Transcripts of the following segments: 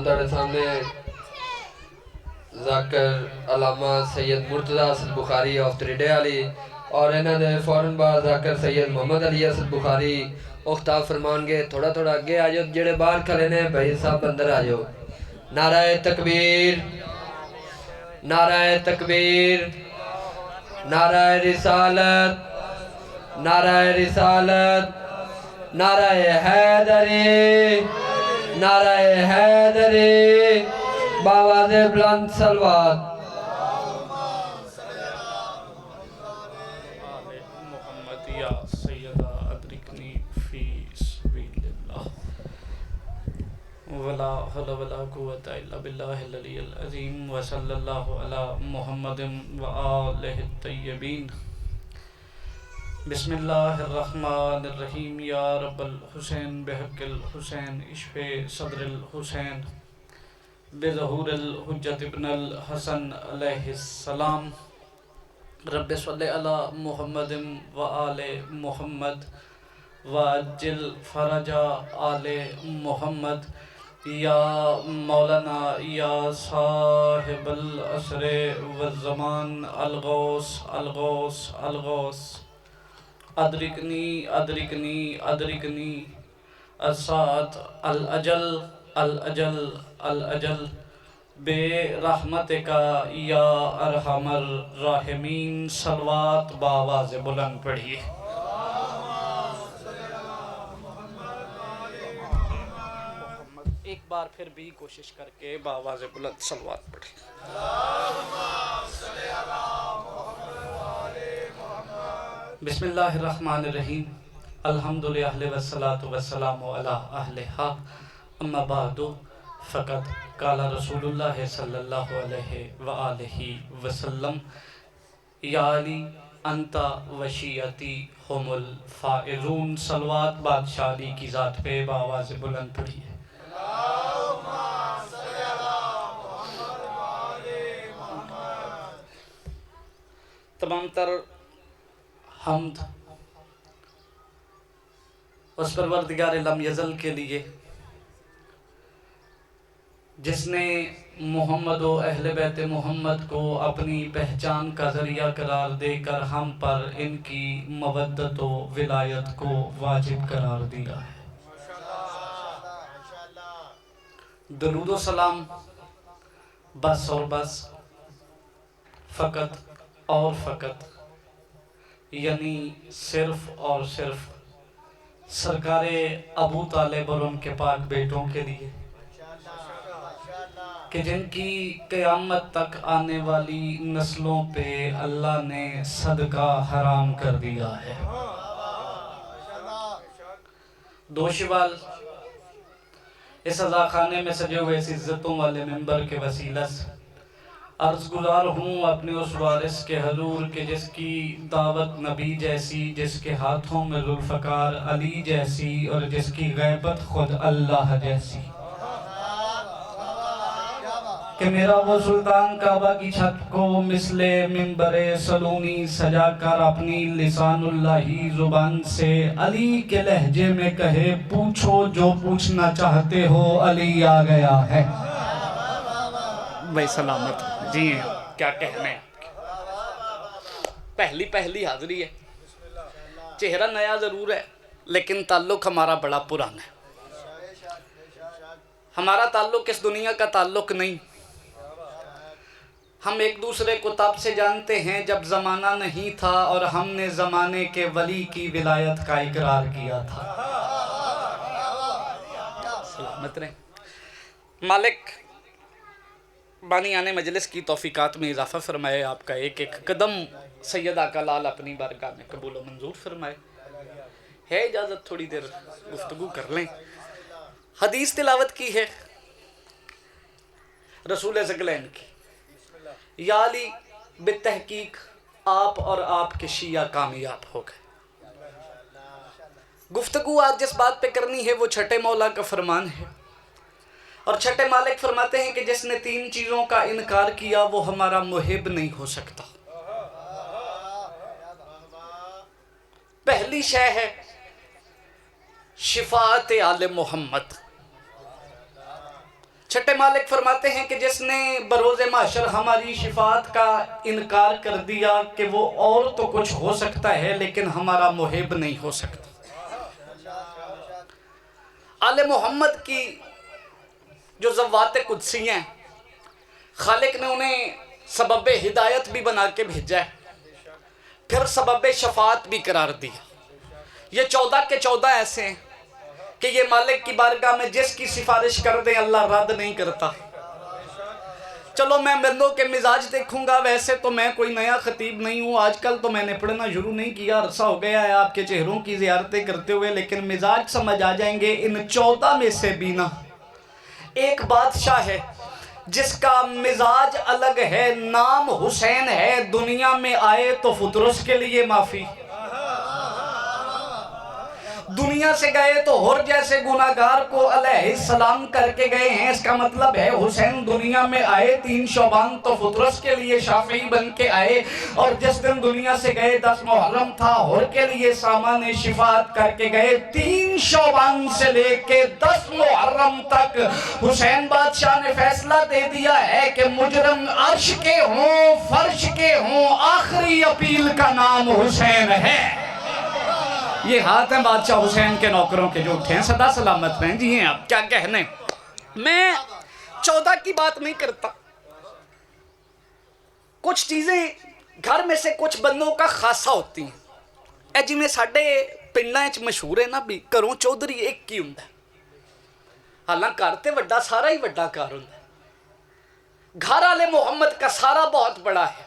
تارے سامنے ذاکر علامہ سید مرتضی اسد بخاری آف تریڈے علی اور انہاں دے فوراً بعد ذاکر سید محمد علی اسد بخاری اختاب فرمان گے تھوڑا تھوڑا اگے آ جاؤ جڑے باہر کھڑے نے بھائی صاحب اندر آ جاؤ نعرہ تکبیر نعرہ تکبیر نعرہ رسالت نعرہ رسالت نعرہ حیدری نعرہ حیدری باواز بلند صلوات محمد یا سیدہ ادرکنی فی سبیل اللہ ولا حول ولا قوة الا باللہ العلی العظیم وصلی اللہ علی محمد وآلہ الطیبین بسم اللہ الرحمن الرحیم یا رب الحسین بحق الحسین اشف صدر الحسین بظہور الحجت ابن الحسن علیہ السلام رب صلی علی محمد وآل محمد وعجل فرج آل محمد یا مولانا یا صاحب العصر والزمان الغوث الغوث الغوث ادرکنی ادرکنی ادرکنی الساعت الاجل الاجل الاجل بے رحمتک یا ارحم الراحمین صلوات باواز بلند پڑھیے ایک بار پھر بھی کوشش کر کے باواز بلند صلوات پڑھیے بسم اللہ الرحمن الرحیم الحمدللہ والصلاة والسلام علی اہلہا اما بعد فقط قال رسول اللہ صلی اللہ علیہ وآلہ وسلم یا علی انت وشیعتی ہم الفائزون صلوات بادشاہ علی کی ذات پہ باواز بلند پڑھیے تمام تر حمد اس پروردگار لم یزل کے لیے جس نے محمد و اہل بیت محمد کو اپنی پہچان کا ذریعہ قرار دے کر ہم پر ان کی مودت و ولایت کو واجب قرار دیا ہے درود و سلام بس اور بس فقط اور فقط یعنی صرف اور صرف سرکار ابو طالب اور ان کے پاک بیٹوں کے لیے کہ جن کی قیامت تک آنے والی نسلوں پہ اللہ نے صدقہ حرام کر دیا ہے دو شوال اس عزاخانے میں سجے ہوئے اس عزتوں والے ممبر کے وسیلہ سے عرض گزار ہوں اپنے اس وارث کے حضور کے جس کی دعوت نبی جیسی جس کے ہاتھوں میں ذوالفقار علی جیسی اور جس کی غیبت خود اللہ جیسی کہ میرا وہ سلطان کعبہ کی چھت کو مثل منبر سلونی سجا کر اپنی لسان اللہی زبان سے علی کے لہجے میں کہے پوچھو جو پوچھنا چاہتے ہو علی آ گیا ہے بھائی سلامت جی کیا کہنے پہلی حاضری ہے چہرہ نیا ضرور ہے لیکن تعلق ہمارا بڑا پرانا ہے ہمارا تعلق اس دنیا کا تعلق نہیں ہم ایک دوسرے کو تب سے جانتے ہیں جب زمانہ نہیں تھا اور ہم نے زمانے کے ولی کی ولایت کا اقرار کیا تھا سلامت رہیں مالک بانی آنے مجلس کی توفیقات میں اضافہ فرمائے آپ کا ایک ایک قدم سید آقا لال اپنی بارگاہ میں قبول و منظور فرمائے ہے اجازت تھوڑی دیر گفتگو کر لیں حدیث تلاوت کی ہے رسول ثقلین کی یا علی بالتحقیق آپ اور آپ کے شیعہ کامیاب ہو گئے گفتگو آج جس بات پہ کرنی ہے وہ چھٹے مولا کا فرمان ہے اور چھٹے مالک فرماتے ہیں کہ جس نے 3 چیزوں کا انکار کیا وہ ہمارا محب نہیں ہو سکتا پہلی شے ہے شفاعت آل محمد چھٹے مالک فرماتے ہیں کہ جس نے بروز محشر ہماری شفاعت کا انکار کر دیا کہ وہ اور تو کچھ ہو سکتا ہے لیکن ہمارا محب نہیں ہو سکتا۔ آل محمد کی جو ذوات قدسی ہیں، خالق نے انہیں سبب ہدایت بھی بنا کے بھیجا ہے، پھر سبب شفاعت بھی قرار دیا۔ یہ 14 کے 14 ایسے ہیں کہ یہ مالک کی بارگاہ میں جس کی سفارش کر دیں اللہ رد نہیں کرتا۔ چلو میں بندوں کے مزاج دیکھوں گا، ویسے تو میں کوئی نیا خطیب نہیں ہوں، آج کل تو میں نے پڑھنا شروع نہیں کیا، عرصہ ہو گیا ہے آپ کے چہروں کی زیارتیں کرتے ہوئے، لیکن مزاج سمجھ آ جائیں گے۔ ان 14 میں سے بھی نا ایک بادشاہ ہے جس کا مزاج الگ ہے، نام حسین ہے، دنیا میں آئے تو فطرس کے لیے معافی، دنیا سے گئے تو ہر جیسے گناہگار کو علیہ السلام کر کے گئے ہیں۔ اس کا مطلب ہے حسین دنیا میں آئے 3 شعبان تو فطرس کے لیے شافعی بن کے آئے، اور جس دن دنیا سے گئے 10 محرم تھا، ہر کے لیے سامان شفاعت کر کے گئے۔ 3 شعبان سے لے کے 10 محرم تک حسین بادشاہ نے فیصلہ دے دیا ہے کہ مجرم عرش کے ہوں فرش کے ہوں، آخری اپیل کا نام حسین ہے۔ یہ ہاتھ ہیں بادشاہ حسین کے نوکروں کے جو اٹھے ہیں، صدا سلامت رہیں۔ جی ہیں آپ کیا کہنے، میں 14 کی بات نہیں کرتا، کچھ چیزیں گھر میں سے کچھ بندوں کا خاصہ ہوتی ہیں۔ اے جی میں ساڑھے پنڈائیں مشہور ہے نا بھی کروں چودھری ایک کی ہوں ہے، حالانکہ کارتے وڈا سارا ہی وڈا کار ہوں ہے، گھر آل محمد کا سارا بہت بڑا ہے،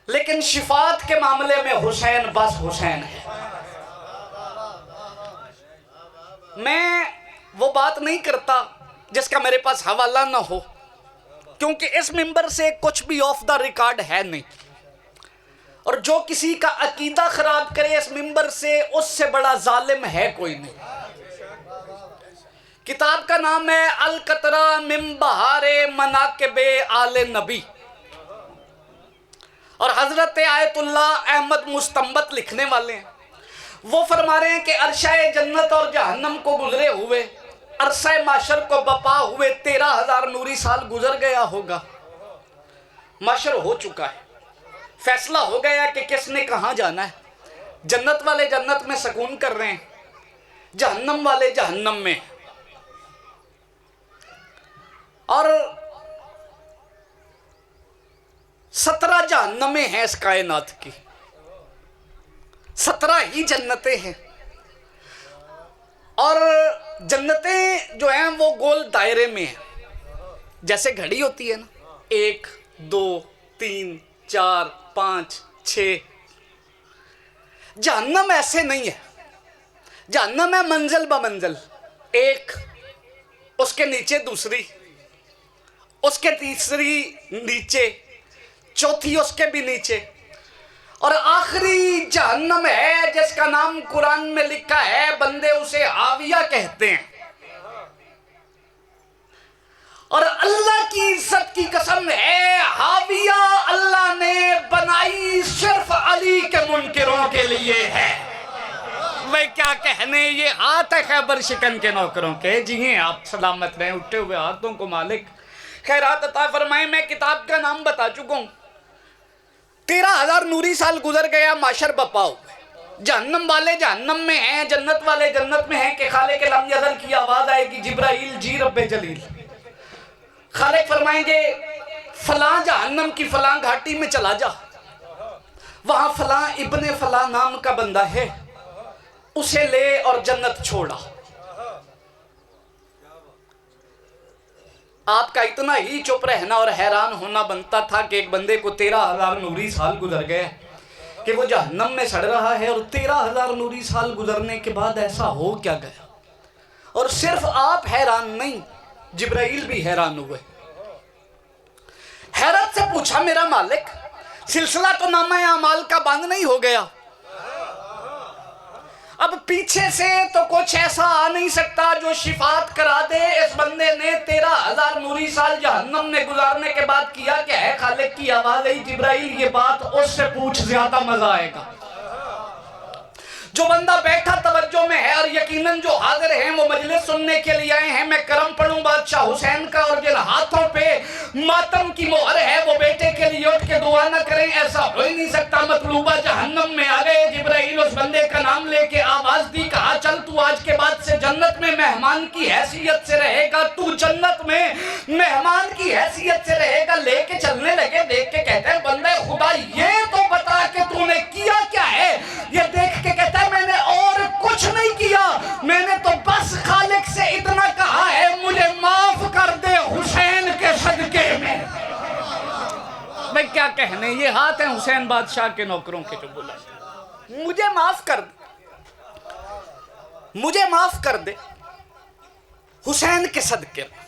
لیکن شفاعت کے معاملے میں حسین بس حسین ہے۔ میں وہ بات نہیں کرتا جس کا میرے پاس حوالہ نہ ہو، کیونکہ اس منبر سے کچھ بھی آف دا ریکارڈ ہے نہیں، اور جو کسی کا عقیدہ خراب کرے اس منبر سے، اس سے بڑا ظالم ہے کوئی نہیں۔ کتاب کا نام ہے القطرہ من بہار مناقب آل نبی، اور حضرت آیت اللہ احمد مستنبت لکھنے والے ہیں۔ وہ فرما رہے ہیں کہ عرشہ جنت اور جہنم کو گزرے ہوئے، عرصہ معاشر کو بپا ہوئے 13,000 نوری سال گزر گیا ہوگا۔ معاشر ہو چکا ہے، فیصلہ ہو گیا کہ کس نے کہاں جانا ہے۔ جنت والے جنت میں سکون کر رہے ہیں، جہنم والے جہنم میں، اور 17 جہنمیں ہیں اس کائنات کی، 17 ہی جنتیں ہیں، اور جنتیں جو ہیں وہ گول دائرے میں ہیں، جیسے گھڑی ہوتی ہے نا، 1 2 3 4 5 6۔ جہنم ایسے نہیں ہے، جہنم ہے منزل بمنزل، ایک اس کے نیچے دوسری، اس کے تیسری نیچے، چوتھی اس کے بھی نیچے، اور آخری جہنم ہے جس کا نام قرآن میں لکھا ہے، بندے اسے حاویہ کہتے ہیں۔ اور اللہ کی عزت کی قسم ہے، حاویہ اللہ نے بنائی صرف علی کے منکروں کے لیے ہے۔ میں کیا کہنے، یہ ہاتھ ہے خیبر شکن کے نوکروں کے۔ جی ہیں آپ سلامت رہیں، اٹھے ہوئے ہاتھوں کو مالک خیرات عطا فرمائے۔ میں کتاب کا نام بتا چکا ہوں، 13,000 نوری سال گزر گیا، معاشر بپا ہوئے، جہنم والے جہنم میں ہیں، جنت والے جنت میں ہیں کہ خالق لم یزل کی آواز آئے گی، جبرائیل جی رب جلیل، خالق فرمائیں گے فلاں جہنم کی فلاں گھاٹی میں چلا جا، وہاں فلاں ابن فلاں نام کا بندہ ہے، اسے لے اور جنت چھوڑا۔ آپ کا اتنا ہی چپ رہنا اور حیران ہونا بنتا تھا کہ ایک بندے کو 13,000 نوری سال گزر گئے کہ وہ جہنم میں سڑ رہا ہے، اور 13,000 نوری سال گزرنے کے بعد ایسا ہو کیا گیا۔ اور صرف آپ حیران نہیں، جبرائیل بھی حیران ہوئے، حیرت سے پوچھا میرا مالک سلسلہ تو نامہ اعمال کا بند نہیں ہو گیا، اب پیچھے سے تو کچھ ایسا آ نہیں سکتا جو شفاعت کرا دے اس بندے نے 13,000 نوری سال جہنم میں گزارنے کے بعد کیا کہ ہے خالق کی آواز ہے جبرائیل، یہ بات اس سے پوچھ، زیادہ مزہ آئے گا۔ جو بندہ بیٹھا توجہ میں ہے اور یقیناً جو حاضر ہیں وہ مجلس سننے کے لیے آئے ہیں، میں کرم پڑھوں بادشاہ حسین کا، اور جن ہاتھوں پہ ماتم کی مہر ہے وہ بیٹے کے لیے اٹھ کے دعا نہ کریں، ایسا ہو ہی نہیں سکتا۔ مطلوبہ جہنم میں آ گئے، جبرائیل اس بندے کا نام لے کے آواز دی، کہا چل تو آج کے بعد سے جنت میں مہمان کی حیثیت سے رہے گا، تو جنت میں مہمان کی حیثیت سے رہے گا۔ لے کے چلنے لگے، دیکھ کے کہتے ہیں بندے خدا یہ تو بتا کہ تو نے کیا کیا ہے؟ یہ دیکھ کے کہتا ہے میں نے اور کچھ نہیں کیا، میں نے تو بس خالق سے اتنا کہا ہے مجھے معاف کر دے حسین کے صدقے میں۔ میں کیا کہنے، یہ ہاتھ ہیں حسین بادشاہ کے نوکروں کے جو بولا مجھے معاف کر دے، مجھے معاف کر دے حسین کے صدقے میں۔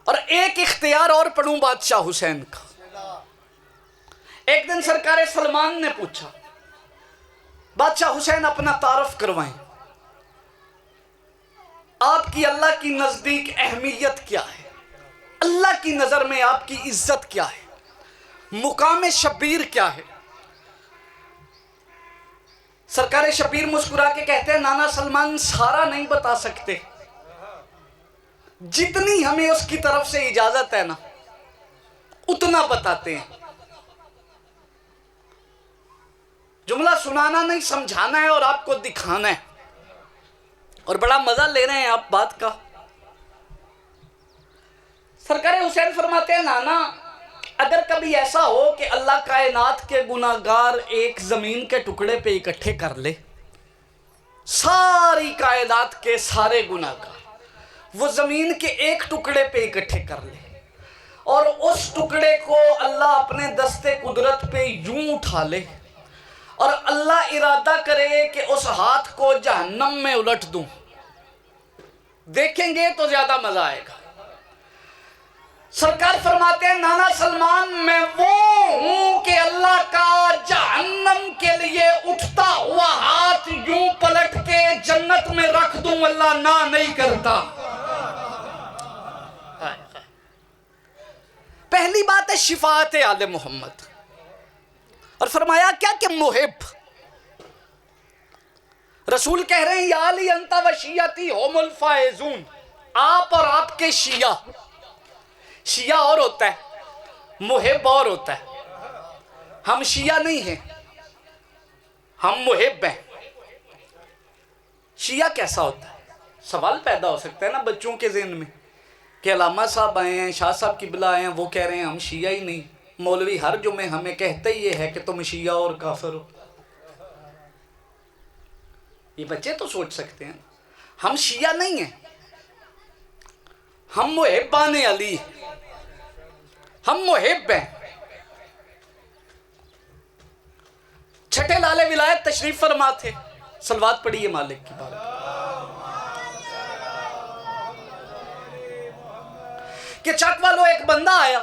اور ایک اختیار اور پڑھوں بادشاہ حسین کا۔ ایک دن سرکار سلمان نے پوچھا بادشاہ حسین اپنا تعارف کروائیں، آپ کی اللہ کی نزدیک اہمیت کیا ہے، اللہ کی نظر میں آپ کی عزت کیا ہے، مقام شبیر کیا ہے؟ سرکار شبیر مسکرا کے کہتے ہیں نانا سلمان سارا نہیں بتا سکتے، جتنی ہمیں اس کی طرف سے اجازت ہے نا اتنا بتاتے ہیں۔ جملہ سنانا نہیں، سمجھانا ہے اور آپ کو دکھانا ہے، اور بڑا مزہ لے رہے ہیں آپ بات کا۔ سرکار حسین فرماتے ہیں نانا اگر کبھی ایسا ہو کہ اللہ کائنات کے گناہگار ایک زمین کے ٹکڑے پہ اکٹھے کر لے، ساری کائنات کے سارے گناہگار وہ زمین کے ایک ٹکڑے پہ اکٹھے کر لے، اور اس ٹکڑے کو اللہ اپنے دستے قدرت پہ یوں اٹھا لے، اور اللہ ارادہ کرے کہ اس ہاتھ کو جہنم میں الٹ دوں، دیکھیں گے تو زیادہ مزہ آئے گا۔ سرکار فرماتے ہیں نانا سلمان میں وہ ہوں کہ اللہ کا جہنم کے لیے اٹھتا ہوا ہاتھ یوں پلٹ کے جنت میں رکھ دوں، اللہ نہ نہیں کرتا۔ پہلی بات ہے شفاعت آل محمد، اور فرمایا کیا کہ محب رسول کہہ رہے ہیں یا علی انت و شیعتی ہم الفائزون، آپ اور آپ کے شیعہ، شیعہ اور ہوتا ہے محب اور ہوتا ہے، ہم شیعہ نہیں ہیں، ہم محب ہیں۔ شیعہ کیسا ہوتا ہے؟ سوال پیدا ہو سکتا ہے نا بچوں کے ذہن میں کہ علامہ صاحب آئے ہیں، شاہ صاحب قبلہ آئے ہیں، وہ کہہ رہے ہیں ہم شیعہ ہی نہیں، مولوی ہر جمعے ہمیں کہتے ہی یہ ہے کہ تم شیعہ اور کافر ہو۔ یہ بچے تو سوچ سکتے ہیں ہم شیعہ نہیں ہیں، ہم محبان علی ہیں، ہم محب ہیں۔ چھٹے لالے ولایت تشریف فرما تھے، صلوات پڑھیے مالک کی بات کہ چک والو ایک بندہ آیا،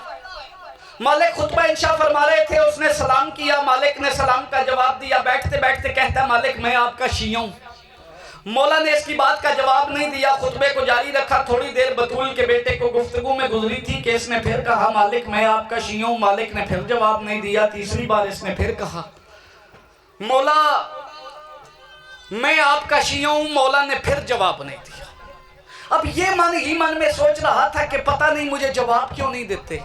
مالک خطبہ انشاء فرما رہے تھے، اس نے سلام کیا، مالک نے سلام کا جواب دیا، بیٹھتے بیٹھتے کہتا ہے مالک میں آپ کا شیعہ ہوں۔ مولا نے اس کی بات کا جواب نہیں دیا، خطبے کو جاری رکھا۔ تھوڑی دیر بطول کے بیٹے کو گفتگو میں گزری تھی کہ اس نے پھر کہا مالک میں آپ کا شیعہ ہوں، مالک نے پھر جواب نہیں دیا۔ تیسری بار اس نے پھر کہا مولا میں آپ کا شیعہ ہوں، مولا نے پھر جواب نہیں دیا۔ اب یہ من ہی من میں سوچ رہا تھا کہ پتہ نہیں مجھے جواب کیوں نہیں دیتے،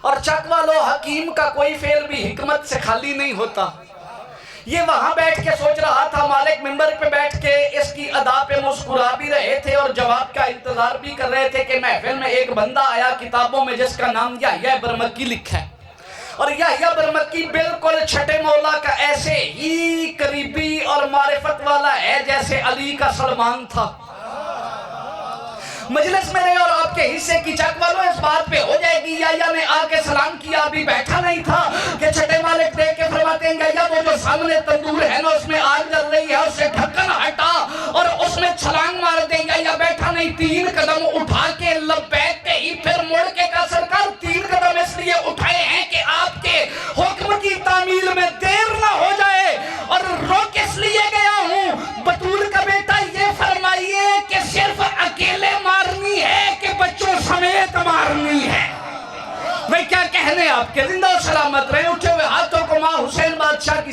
اور چک والو حکیم کا کوئی فعل بھی حکمت سے خالی نہیں ہوتا۔ یہ وہاں بیٹھ کے سوچ رہا تھا، مالک منبر پہ بیٹھ کے اس کی ادا پہ مسکرا بھی رہے تھے اور جواب کا انتظار بھی کر رہے تھے کہ محفل میں ایک بندہ آیا کتابوں میں جس کا نام یحییٰ برمکی لکھا ہے، اور یحییٰ برمکی بالکل چھٹے مولا کا ایسے ہی قریبی اور معرفت والا ہے جیسے علی کا سلمان تھا۔ مجلس میں رہے اور آپ کے حصے کی چک والوں اس بات پہ ہو جائے گی۔ یحییٰ نے آ کے سلام کیا، ابھی بیٹھا نہیں تھا کہ چھٹے مالک دیکھ کے فرماتے ہیں یحییٰ وہ جو سامنے تندور ہے نا اس میں آگ جل رہی ہے، اس سے ڈھکن ہٹا اور اس میں چھلانگ مار دے۔ یحییٰ بیٹھا نہیں، 3 قدم اٹھا کے لبیک کے ہی پھر مڑ کے کہا سرکار 3 قدم اس لیے اٹھائے ہیں کہ آپ کے حکم کی تعمیل میں دیر نہ ہو جائے، اور روک اس لیے گیا ہوں بطول کا بیٹا یہ فرمائیے کہ صرف اکیلے مارنی ہے کہ بچوں سمیت مارنی ہے؟ میں کیا کہنے آپ کے، زندہ و سلامت رہے، اٹھے ہوئے ہاتھوں کو ماں حسین بادشاہ کی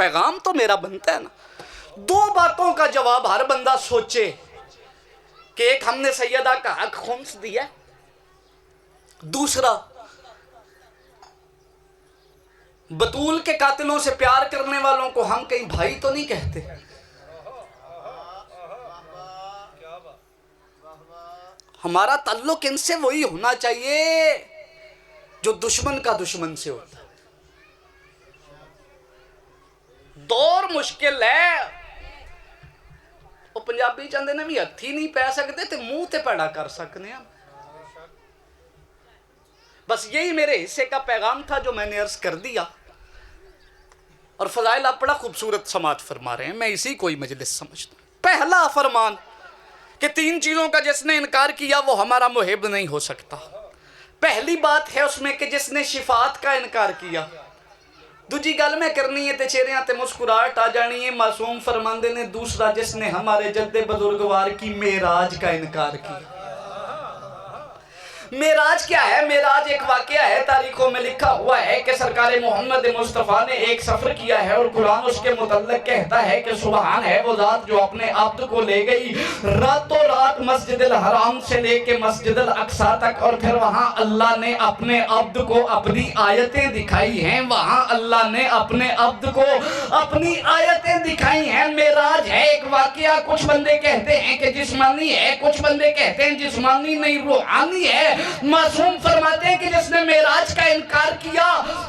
پیغام تو میرا بنتا ہے نا. دو باتوں کا جواب ہر بندہ سوچے کہ ایک ہم نے سیدہ کا حق خمس دیا, دوسرا بطول کے قاتلوں سے پیار کرنے والوں کو ہم کہیں بھائی تو نہیں کہتے. ہمارا تعلق ان سے وہی ہونا چاہیے جو دشمن کا دشمن سے ہوتا ہے. دور مشکل ہے, وہ پنجابی چاہتے نے بھی ہتھی نہیں پہ سکتے تے منہ تے پیڑا کر سکتے ہیں. بس یہی میرے حصے کا پیغام تھا جو میں نے عرض کر دیا. اور فضائل آپ بڑا خوبصورت سماعت فرما رہے ہیں, میں اسی کوئی مجلس سمجھتا ہوں. پہلا فرمان کہ 3 چیزوں کا جس نے انکار کیا وہ ہمارا محب نہیں ہو سکتا. پہلی بات ہے اس میں کہ جس نے شفاعت کا انکار کیا. دوجی گل میں کرنی ہے تے چہریاں تے مسکراہٹ آ جانی ہے. معصوم فرماندے نے دوسرا جس نے ہمارے جد بزرگوار کی معراج کا انکار کیا. معراج کیا ہے؟ معراج ایک واقعہ ہے, تاریخوں میں لکھا ہوا ہے کہ سرکار محمد مصطفیٰ نے ایک سفر کیا ہے اور قرآن اس کے متعلق کہتا ہے کہ سبحان ہے وہ ذات جو اپنے عبد کو لے گئی راتوں رات مسجد الحرام سے لے کے مسجد الاقصیٰ تک, اور پھر وہاں اللہ نے اپنے عبد کو اپنی آیتیں دکھائی ہیں. وہاں اللہ نے اپنے عبد کو اپنی آیتیں دکھائی ہیں. معراج ہے ایک واقعہ. کچھ بندے کہتے ہیں کہ جسمانی ہے, کچھ بندے کہتے ہیں جسمانی نہیں روحانی ہے. معصوم فرماتے ہیں کہ جس نے معراج کا انکار کیا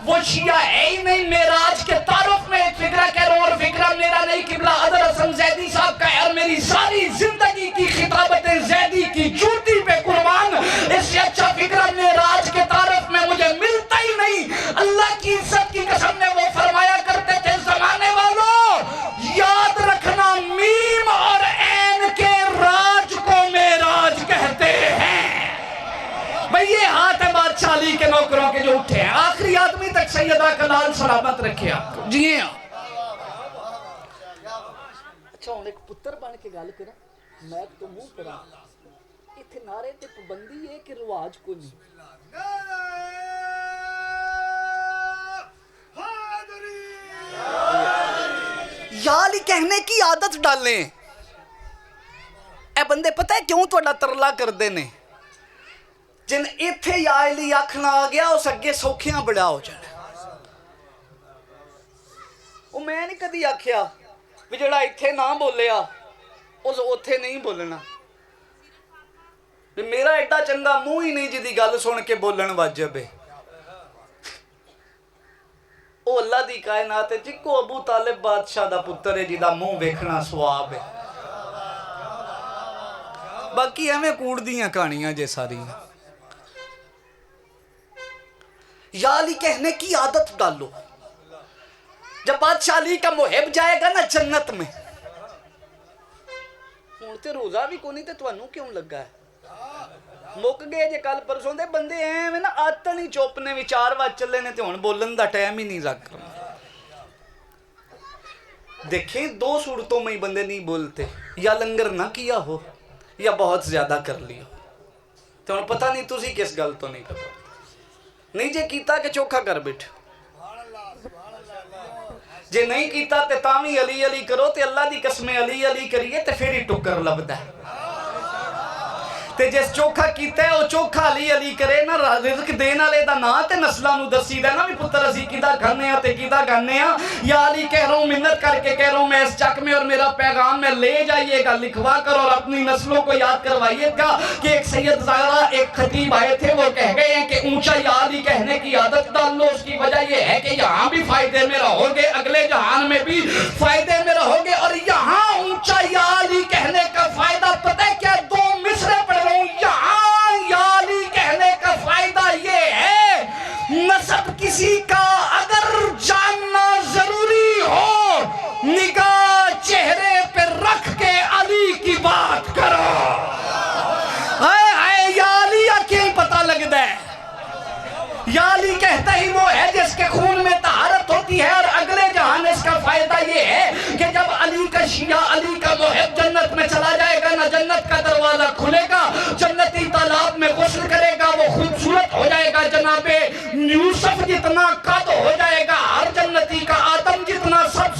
وہ شیعہ ہے ہی نہیں. معراج کے تعارف میں ایک فکرہ کہہ رہا ہوں, اور فکرہ میرا نہیں, قبلہ ادر حسن زیدی صاحب کا ہے, اور میری ساری زندگی کی خطابتیں زیدی کی جوتی پہ قربان. اس سے اچھا فکرہ معراج کے تعارف میں مجھے ملتا ہی نہیں. اللہ کی عزت کی قسم میں وہ فرمایا کرتے تھے, زمانے والوں یاد رکھنا میم اور عین کے راج کو معراج کہتے ہیں. بھئی یہ ہاتھ ہے بادشاہ علی کے نوکروں کے جو اٹھے ہیں, آخری آدمی تک سیدہ کا لال سلامت رکھے آپ کو. جی ہاں. اچھا ہوں ایک پتر بن کے گل کرا, میں تو منہ کرا اتھے نعرے تے پابندی ہے کہ رواج کو نہیں. یا علی کہنے کی عادت ڈالیں. اے بندے پتہ ہے کیوں تو ترلا کر دینے, جن ایتھے یا علی آکھنا آ گیا اس اگے سوکھیاں بڑا ہو جانا. وہ میں نہیں کدی آکھیا بھی جڑا ایتھے نہ بولیا اس اوتھے نہیں بولنا. میرا ایڈا چنگا منہ ہی نہیں جدی گل سن کے بولن واجب ہے. او اللہ دی کائنات ہے جکو ابو طالب بادشاہ دا پتر ہے جدا منہ ویکھنا سواب ہے. باقی ایویں کوڑ دیاں کہانیاں جے ساری. یا علی کہنے کی عادت ڈالو. جب بادشاہ علی کا محب جائے گا نا جنت میں, ہوں تے روزہ بھی کو نہیں تے تانوں کیوں لگا ہے؟ مک گئے جے کل پرسوں دے بندے ایویں نا آتن ہی چوپنے وی 4 وج چلے نے تے ہن بولن دا ٹائم ہی نہیں رکھ. دیکھیں 2 صورتوں میں ہی بندے نہیں بولتے, یا لنگر نہ کیا ہو یا بہت زیادہ کر لیا ہو. تو ہن پتہ نہیں تسی کس گل تو نہیں کرو. نہیں جے کیتا کہ چوکھا کر بیٹھ, جے نہیں کیتا تے تاوی علی علی کرو تے اللہ دی قسم علی علی کریے تے پھر ہی ٹکر لبدا ہے. تے جس چوکھا کیتا ہے او چوکھا علی علی کرے نا, رزق دین والے دا نا تے نسلاں نو دسیدا نا بھی پتر اسی کیدا کھانے ہاں تے کیدا گانے ہاں. یا علی کہہ رہا ہوں, منت کر کے کہہ رہا ہوں میں اس چک میں, اور میرا پیغام میں لے جائیے گا, لکھوا کر اور اپنی نسلوں کو یاد کروائیے گا کہ ایک سید زہرا ایک خطیب آئے تھے, وہ کہہ گئے ہیں کہ اونچا یا علی کہنے کی عادت ڈال لو. اس کی وجہ یہ ہے کہ یہاں بھی فائدے میں رہو گے, اگلے جہان میں بھی فائدے میں رہو گے. اور یہاں اونچا یا علی کہنے کا فائدہ پتہ ہے کیا؟ 2 مصرے پڑھ رہا ہوں. یہاں یا علی کہنے کا فائدہ یہ ہے, نسب کسی کا اگر جاننا ضروری ہو نگاہ چہرے پہ رکھ کے علی کی بات کرو. یا علی کیوں پتہ لگتا ہے؟ یا علی کہتا ہی وہ ہے جس کے خون میں طہارت ہوتی ہے, اور اگلے جہان اس کا فائدہ یہ ہے کہ جب علی کا شیعہ علی کا محب جنت میں چلا جائے گا نا, جنت کا دروازہ کھلے گا, جنتی تالاب میں غسل کرے گا, وہ خوبصورت ہو جائے گا, جناب یوسف جتنا قد ہو جائے گا, ہر جنتی کا آدم جتنا سب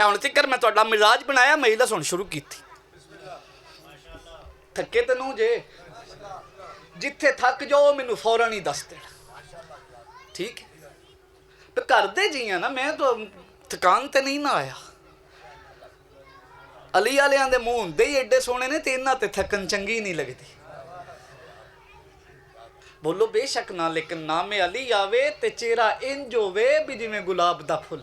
ਹੁਣ ਤੱਕ ਮੈਂ ਤੁਹਾਡਾ ਮਿਜ਼ਾਜ ਬਣਾਇਆ ਮਹਿਲਾ ਸੁਣ ਸ਼ੁਰੂ ਕੀਤੀ ਥੱਕੇ ਤੈਨੂੰ ਜੇ ਜਿੱਥੇ ਥੱਕ ਜਾਓ ਮੈਨੂੰ ਫੌਰਨ ਹੀ ਦੱਸ ਦੇਣਾ ਠੀਕ ਹੈ ਤੇ ਕਰਦੇ ਜੀਆਂ ਨਾ ਮੈਂ ਤਾਂ ਥਕਾਨ ਤੇ ਨਹੀਂ ਨਾ ਆਇਆ। ਅਲੀ ਵਾਲਿਆਂ ਦੇ ਮੂੰਹ ਹੁੰਦੇ ਹੀ ਐਡੇ ਸੋਹਣੇ ਨੇ ਤੇ ਇਹਨਾਂ ਤੇ ਥਕਨ ਚੰਗੀ ਨਹੀਂ ਲੱਗਦੀ। ਬੋਲੋ ਬੇਸ਼ੱਕ ਨਾ ਲੇਕਿਨ ਨਾਮੇ ਅਲੀ ਆਵੇ ਤੇ ਚਿਹਰਾ ਇੰਜ ਹੋਵੇ ਵੀ ਜਿਵੇਂ ਗੁਲਾਬ ਦਾ ਫੁੱਲ।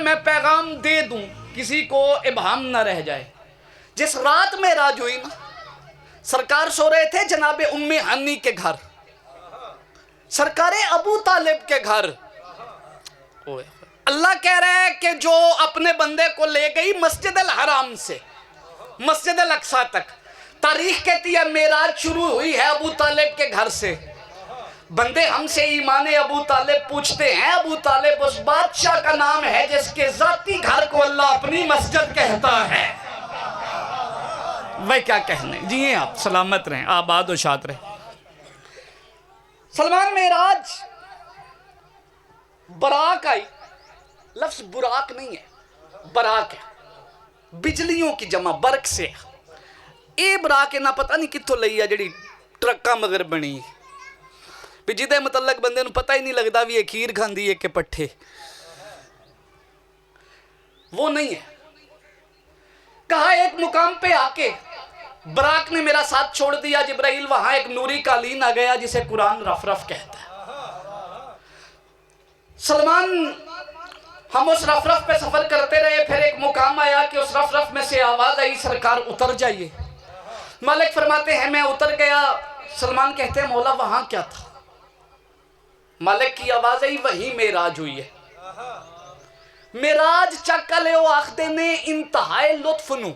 میں پیغام دے دوں, کسی کو ابہام نہ رہ جائے. جس رات معراج ہوئی نا, سرکار سو رہے تھے جناب ام ہانی کے گھر, سرکار ابو طالب کے گھر. اللہ کہہ رہا ہے کہ جو اپنے بندے کو لے گئی مسجد الحرام سے مسجد الاقصی تک. تاریخ کہتی ہے معراج شروع ہوئی ہے ابو طالب کے گھر سے. بندے ہم سے ایمان ابو طالب پوچھتے ہیں, ابو طالب اس بادشاہ کا نام ہے جس کے ذاتی گھر کو اللہ اپنی مسجد کہتا ہے. وہ کیا کہنے, جی آپ سلامت رہیں, آباد و شاد رہیں. سلمان معراج براق آئی. لفظ براق نہیں ہے, براق ہے, بجلیوں کی جمع, برق سے. اے براق نہ پتہ نہیں کتوں لئی ہے جڑی ٹرکاں مگر بنی بھی جدے متعلق بندے نو پتہ ہی نہیں لگتا بھی یہ کھیر کھاندی ہے کہ پٹھے. وہ نہیں ہے. کہا ایک مقام پہ آ کے براق نے میرا ساتھ چھوڑ دیا جبرائیل, وہاں ایک نوری قالین آ گیا جسے قرآن رف رف کہتا ہے. سلمان ہم اس رف رف پہ سفر کرتے رہے, پھر ایک مقام آیا کہ اس رف رف میں سے آواز آئی سرکار اتر جائیے. مالک فرماتے ہیں میں اتر گیا. سلمان کہتے ہیں مولا وہاں کیا تھا؟ مالک کی آواز آئی وہی معراج ہوئی ہے. معراج چکا لے آخدے نے انتہائے لطف نو,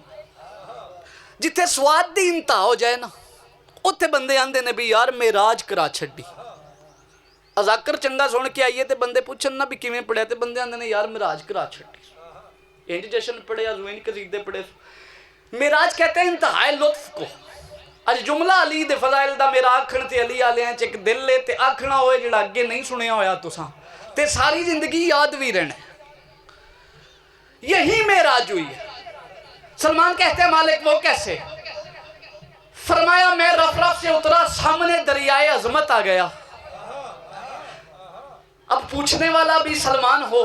جتھے سواد دی انتہا ہو جائے نا اتھے بندے آندے نے بھی یار معراج کرا چھڑی. اذاکر چنگا سن کے آئیے تے بندے پوچھن نا بھی کیویں پڑھیا تے بندے آندے نے یار معراج کرا چھڑی. انج جشن پڑھے یا زوین قصیدے پڑھے. معراج کہتے ہیں انتہائے لطف کو. اج جملہ علی دے فضائل دا میرا آکھن تے علی آلیاں چ ایک دل لے تے آکھنا ہوئے جڑا اگے نہیں سنیا ہویا تساں تے ساری زندگی یاد بھی رہنا. یہی معراج ہوئی ہے. سلمان کہتے ہیں مالک وہ کیسے؟ فرمایا میں رف رف سے اترا, سامنے دریائے عظمت آ گیا. اب پوچھنے والا بھی سلمان ہو,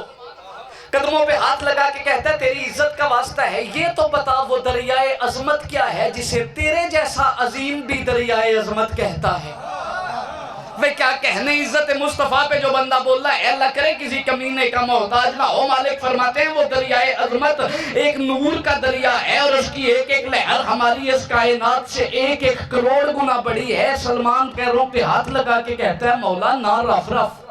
قدموں پہ ہاتھ لگا کے کہتا ہے تیری عزت کا واسطہ ہے یہ تو بتا وہ دریائے عظمت کیا ہے جسے تیرے جیسا عظیم بھی دریائے عظمت کہتا ہے. وہ کیا کہنے عزت مصطفیٰ پہ جو بندہ بول رہا ہے اللہ کرے کسی کمینے کا محتاج نہ ہو. مالک فرماتے ہیں وہ دریائے عظمت ایک نور کا دریا ہے اور اس کی ایک ایک لہر ہماری اس کائنات سے ایک ایک کروڑ گنا بڑی ہے. سلمان پیروں پہ ہاتھ لگا کے کہتا ہے مولا نہ رف رف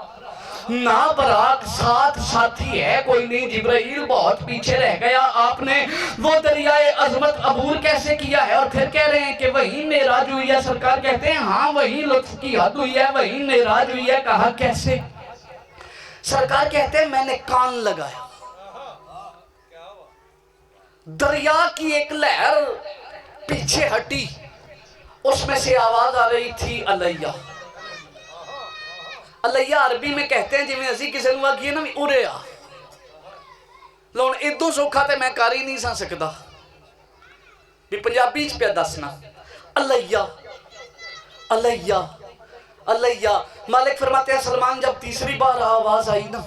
نہ براق, ساتھ ساتھی ہے کوئی نہیں. جبرائیل بہت پیچھے رہ گیا, آپ نے وہ دریائے عظمت عبور کیسے کیا ہے؟ اور پھر کہہ رہے ہیں کہ وہی معراج ہوئی ہے. سرکار کہتے ہیں ہاں وہی لطف کی حد ہوئی ہے, وہی معراج ہوئی ہے. کہا کیسے؟ سرکار کہتے ہیں میں نے کان لگایا, دریا کی ایک لہر پیچھے ہٹی, اس میں سے آواز آ رہی تھی علیہ. علیہ عربی میں کہتے ہیں جی میں اسی کسی نوا کیے نا ارے آ لون ادو سوکھا تے میں کاری نہیں سا سکتا بھی پنجابی چ پہ دسنا علیہ علیہ علیہ. مالک فرماتے ہیں سلمان جب تیسری بار آواز آئی نا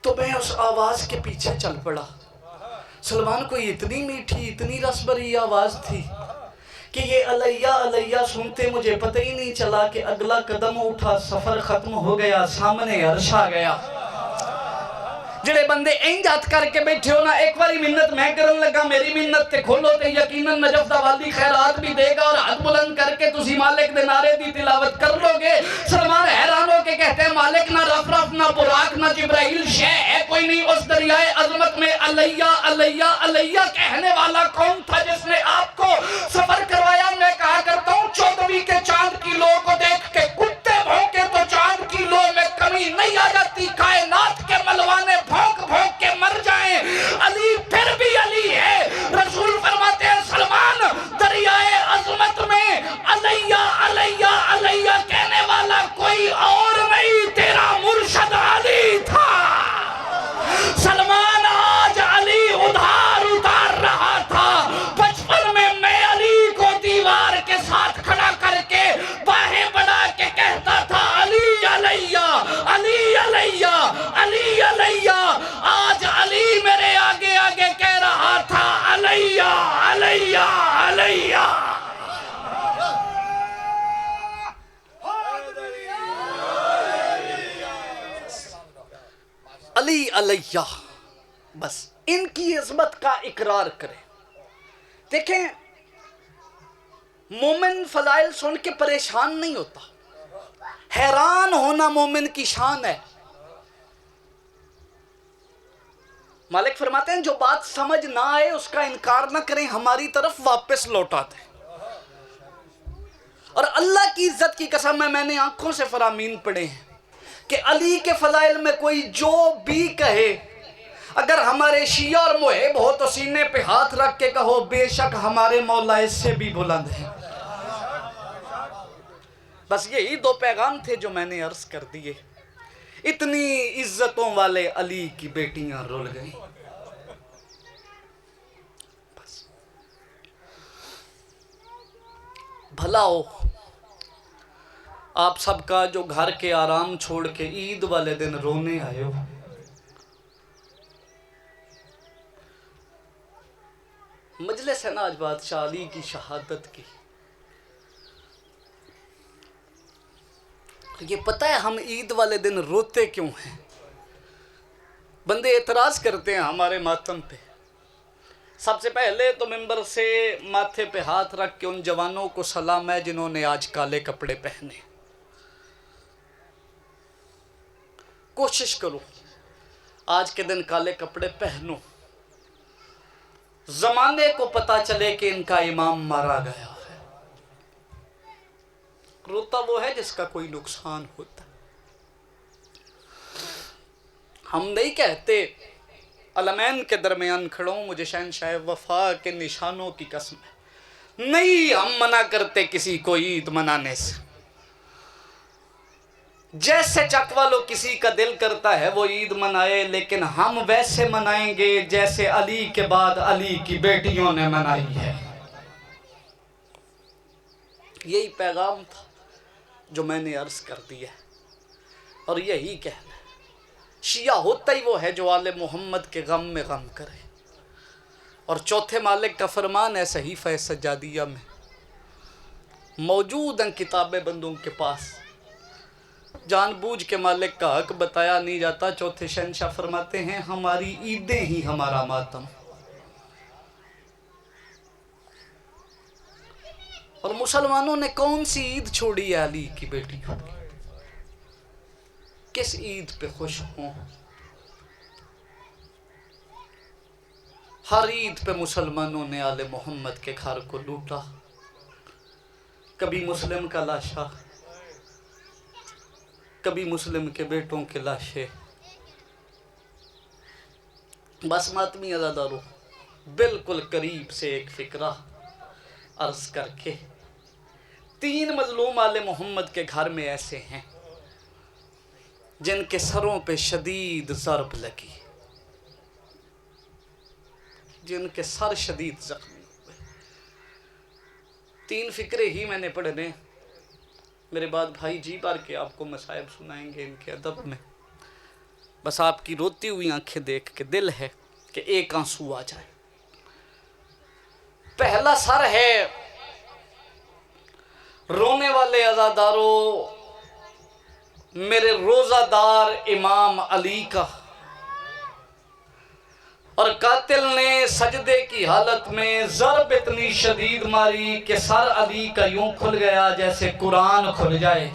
تو میں اس آواز کے پیچھے چل پڑا. سلمان کو اتنی میٹھی اتنی رس بھری آواز تھی کہ یہ علیہ علیہ سنتے مجھے پتہ ہی نہیں چلا کہ اگلا قدم اٹھا سفر ختم ہو گیا, سامنے عرش آ گیا. جڑے بندے اینج ہاتھ کر کے بیٹھے ہو نا ایک باری منت میں کرن لگا میری منت تے کھولو تے یقیناً نجف دا والی خیرات بھی دے گا اور ہاتھ بلند کر کے تسی مالک دے نعرے دی تلاوت کر لو گے. سلمان حیران ہو کے کہتے ہیں مالک نہ رف رف نہ براق نہ جبرائیل شے ہے کوئی نہیں. اس دریائے عظمت میں علیہ علیہ علیہ کہنے والا کون تھا جس نے آپ کو سفر کروایا؟ میں کہا کرتا ہوں 14ویں کے چاند کی لو کو دیکھ کے کتے بھونکے تو چاند کی لو میں کمی نہیں آ جاتی. کائنات کے ملوانے بھونک بھونک کے مر جائیں, علی پھر بھی علی ہے. رسول فرماتے ہیں سلمان دریائے عظمت میں علیہ علیہ علیہ کہنے والا کوئی اور نہیں تیرا مرشد علی تھا. سلمان آج علی ادھار اتار رہا تھا. بچپن میں علی کو دیوار کے ساتھ کھڑا کر کے باہیں علی علیہ، بس ان کی عظمت کا اقرار کرے۔ دیکھیں مومن فضائل سن کے پریشان نہیں ہوتا، حیران ہونا مومن کی شان ہے۔ مالک فرماتے ہیں جو بات سمجھ نہ آئے اس کا انکار نہ کریں، ہماری طرف واپس لوٹا دیں۔ اور اللہ کی عزت کی قسم ہے، میں نے آنکھوں سے فرامین پڑھے ہیں کہ علی کے فضائل میں کوئی جو بھی کہے، اگر ہمارے شیعہ اور محب ہو تو سینے پہ ہاتھ رکھ کے کہو بے شک ہمارے مولا اس سے بھی بلند ہیں۔ بس یہی دو پیغام تھے جو میں نے عرض کر دیے۔ اتنی عزتوں والے علی کی بیٹیاں رول گئیں۔ بس بھلا ہو آپ سب کا جو گھر کے آرام چھوڑ کے عید والے دن رونے آئے ہو۔ مجلس ہے نا آج بادشاہ علی کی شہادت کی، یہ پتہ ہے ہم عید والے دن روتے کیوں ہیں؟ بندے اعتراض کرتے ہیں ہمارے ماتم پہ۔ سب سے پہلے تو ممبر سے ماتھے پہ ہاتھ رکھ کے ان جوانوں کو سلام ہے جنہوں نے آج کالے کپڑے پہنے۔ کوشش کرو آج کے دن کالے کپڑے پہنو، زمانے کو پتا چلے کہ ان کا امام مارا گیا ہے۔ روتا وہ ہے جس کا کوئی نقصان ہوتا ہے۔ ہم نہیں کہتے علمین کے درمیان کھڑوں مجھے شہنشاہ وفا کے نشانوں کی قسم ہے، نہیں ہم منع کرتے کسی کو عید منانے سے۔ جیسے چک والو کسی کا دل کرتا ہے وہ عید منائے، لیکن ہم ویسے منائیں گے جیسے علی کے بعد علی کی بیٹیوں نے منائی ہے۔ یہی پیغام تھا جو میں نے عرض کر دیا اور یہی کہنا ہے۔ شیعہ ہوتا ہی وہ ہے جو آل محمد کے غم میں غم کرے۔ اور چوتھے مالک کا فرمان ہے صحیفہ سجادیہ میں موجود ہیں کتابیں بندوں کے پاس، جان بوجھ کے مالک کا حق بتایا نہیں جاتا۔ چوتھے شہنشاہ فرماتے ہیں ہماری عیدیں ہی ہمارا ماتم۔ اور مسلمانوں نے کون سی عید چھوڑی ہے علی کی بیٹی کو؟ کس عید پہ خوش ہوں؟ ہر عید پہ مسلمانوں نے آل محمد کے گھر کو لوٹا، کبھی مسلم کا لاشا، کبھی مسلم کے بیٹوں کے لاشیں۔ بس ماتمی عزادارو بالکل قریب سے ایک فکرہ عرض کر کے، 3 مظلوم آل محمد کے گھر میں ایسے ہیں جن کے سروں پہ شدید ضرب لگی، جن کے سر شدید زخمی ہوئے۔ 3 فکرے ہی میں نے پڑھنے، میرے بعد بھائی جی بار کے آپ کو مصائب سنائیں گے ان کے ادب میں۔ بس آپ کی روتی ہوئی آنکھیں دیکھ کے دل ہے کہ ایک آنسو آ جائے۔ پہلا سر ہے رونے والے عزاداروں میرے روزہ دار امام علی کا، اور قاتل نے سجدے کی حالت میں ضرب اتنی شدید ماری کہ سر علی کا یوں کھل گیا جیسے قرآن کھل جائے۔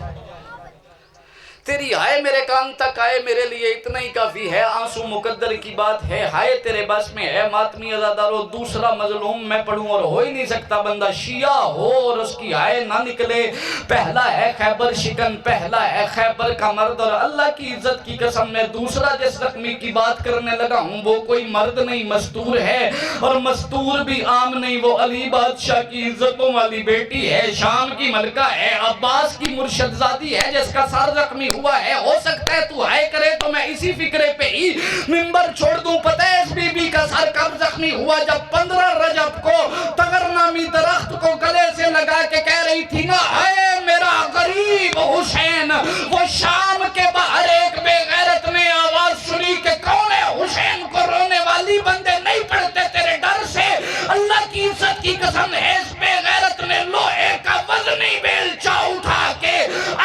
تیری ہائے میرے کان تک آئے میرے لیے اتنا ہی کافی ہے، آنسو مقدر کی بات ہے، ہائے تیرے بس میں ہے۔ ماتمی عزادارو دوسرا مظلوم میں پڑھوں اور ہو ہی نہیں سکتا بندہ شیعہ ہو اور اس کی ہائے نہ نکلے۔ پہلا ہے خیبر شکن، پہلا ہے خیبر کا مرد، اور اللہ کی عزت کی قسم میں دوسرا جس زخمی کی بات کرنے لگا ہوں وہ کوئی مرد نہیں مستور ہے، اور مستور بھی عام نہیں، وہ علی بادشاہ کی عزتوں والی بیٹی ہے، شام کی ملکہ ہے، عباس کی مرشد زادی ہے جس کا سر زخمی ہوا ہے۔ ہو سکتا ہے تو ہائے کرے تو میں اسی فکرے پہ ہی منبر چھوڑ دوں۔ پتہ ہے اس بی بی کا سر کب زخمی ہوا؟ جب 15 رجب کو تغر نامی درخت کو گلے سے لگا کے کہہ رہی تھی نا اے میرا غریب حسین، وہ شام کے باہر ایک بے غیرت نے آواز سنی کہ کون ہے حسین کو رونے والی بندے نہیں پڑھتے تیرے ڈر سے۔ اللہ کی عزت کی قسم ہے اس بے غیرت نے لوہے کا وزنی بیلچہ اٹھا کے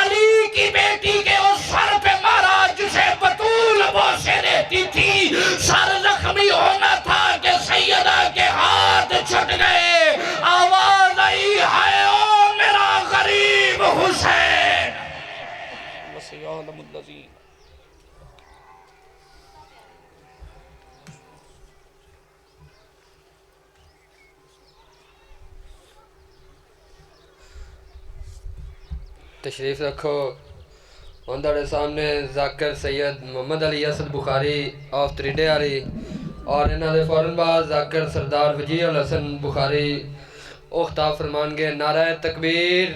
علی کی بیٹی کے اس سر پہ مارا جسے بطول بوسے رہتی يعلم الذين تشریف رکھو ہمارے سامنے ذاکر سید محمد علی اسد بخاری آف تریڈے والی اور انہوں نے فوراً بعد ذاکر سردار وجیہ الحسن بخاری اختاب فرمان گے نعرہ تکبیر